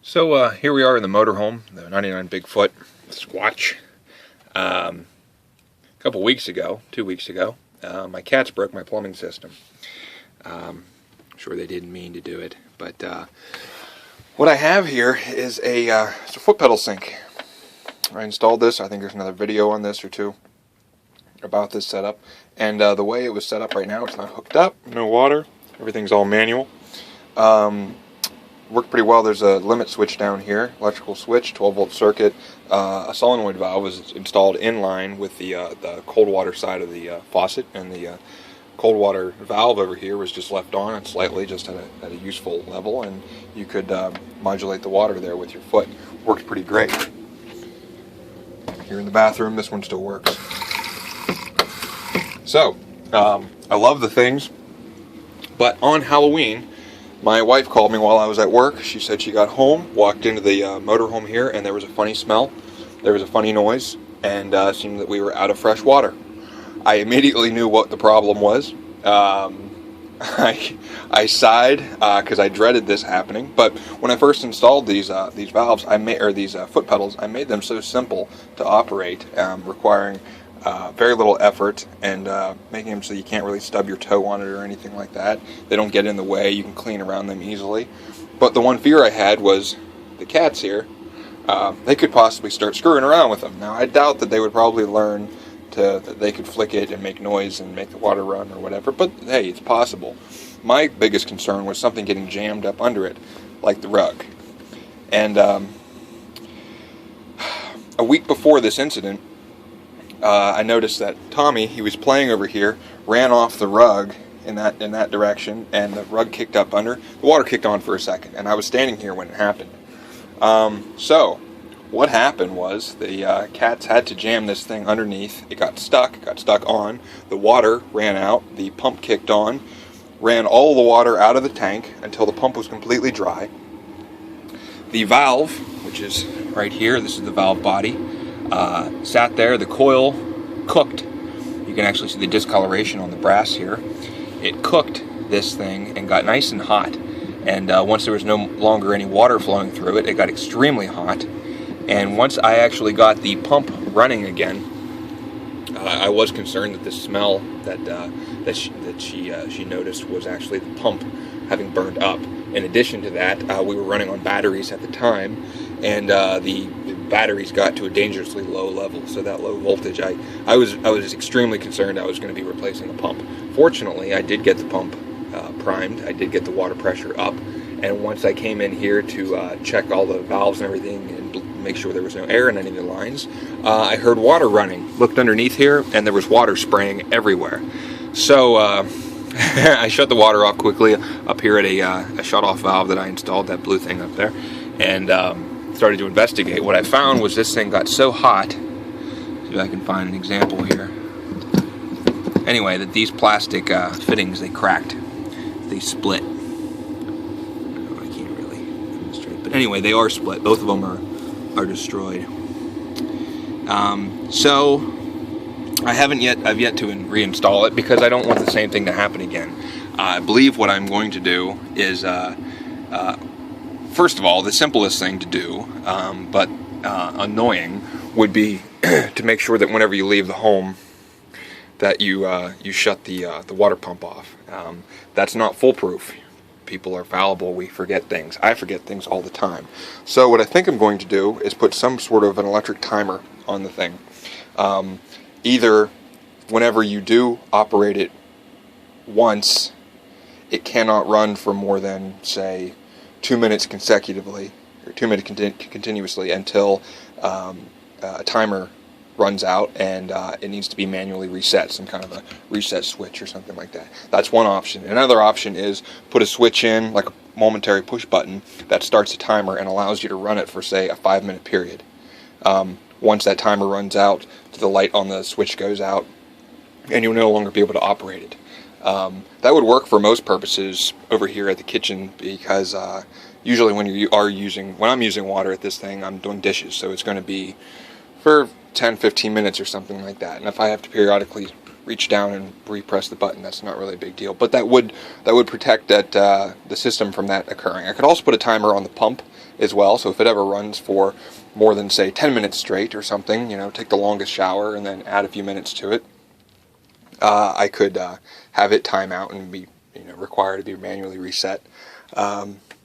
So here we are in the motorhome, the 99 Bigfoot Squatch. A couple weeks ago, 2 weeks ago, my cats broke my plumbing system. I'm sure they didn't mean to do it, but what I have here is it's a foot pedal sink. I installed this. I think there's another video on this or two about this setup. And the way it was set up right now, it's not hooked up, no water, everything's all manual. Worked pretty well. There's a limit switch down here, electrical switch, 12-volt circuit. A solenoid valve was installed in line with the cold water side of the faucet, and the cold water valve over here was just left on and slightly just at a useful level, and you could modulate the water there with your foot. Worked pretty great. Here in the bathroom, this one still works. So, I love the things, but on Halloween, my wife called me while I was at work. She said she got home, walked into the motorhome here, and there was a funny smell. There was a funny noise, and it seemed that we were out of fresh water. I immediately knew what the problem was. I sighed because I dreaded this happening. But when I first installed these valves, these foot pedals, I made them so simple to operate, requiring very little effort, and making them so you can't really stub your toe on it or anything like that. They don't get in the way. You can clean around them easily. But the one fear I had was the cats here. They could possibly start screwing around with them. Now, I doubt that they would probably learn that they could flick it and make noise and make the water run or whatever. But hey, it's possible. My biggest concern was something getting jammed up under it, like the rug. And a week before this incident, I noticed that Tommy, he was playing over here, ran off the rug in that direction, and the rug kicked up under. The water kicked on for a second, and I was standing here when it happened. So what happened was the cats had to jam this thing underneath. It got stuck on. The water ran out. The pump kicked on, ran all the water out of the tank until the pump was completely dry. The valve, which is right here, this is the valve body, sat there. The coil cooked. You can actually see the discoloration on the brass here. It cooked this thing and got nice and hot. And once there was no longer any water flowing through it, it got extremely hot. And once I actually got the pump running again, I was concerned that the smell that she noticed was actually the pump having burned up. In addition to that, we were running on batteries at the time, and the batteries got to a dangerously low level. So that low voltage, I was extremely concerned I was going to be replacing the pump. Fortunately, I did get the pump primed. I did get the water pressure up, and once I came in here to check all the valves and everything and make sure there was no air in any of the lines, I heard water running. Looked underneath here, and there was water spraying everywhere. So I shut the water off quickly up here at a shut-off valve that I installed, that blue thing up there, and started to investigate. What I found was this thing got so hot, see if I can find an example here. Anyway, that these plastic fittings, they cracked. They split. I can't really demonstrate. But anyway, they are split. Both of them are destroyed. So I've yet to reinstall it because I don't want the same thing to happen again. I believe what I'm going to do is, first of all, the simplest thing to do, but annoying, would be to make sure that whenever you leave the home, that you shut the water pump off. That's not foolproof. People are fallible. We forget things. I forget things all the time. So what I think I'm going to do is put some sort of an electric timer on the thing. Either whenever you do operate it once, it cannot run for more than, say, 2 minutes consecutively, or 2 minutes continuously until a timer runs out and it needs to be manually reset, some kind of a reset switch or something like that. That's one option. Another option is put a switch in, like a momentary push button, that starts a timer and allows you to run it for, say, a 5-minute period. Once that timer runs out, the light on the switch goes out, and you'll no longer be able to operate it. That would work for most purposes over here at the kitchen, because usually when I'm using water at this thing, I'm doing dishes, so it's going to be for 10-15 minutes or something like that. And if I have to periodically reach down and repress the button, that's not really a big deal. But that would protect the system from that occurring. I could also put a timer on the pump as well. So if it ever runs for more than, say, 10 minutes straight or something, take the longest shower and then add a few minutes to it, I could have it time out and be required to be manually reset.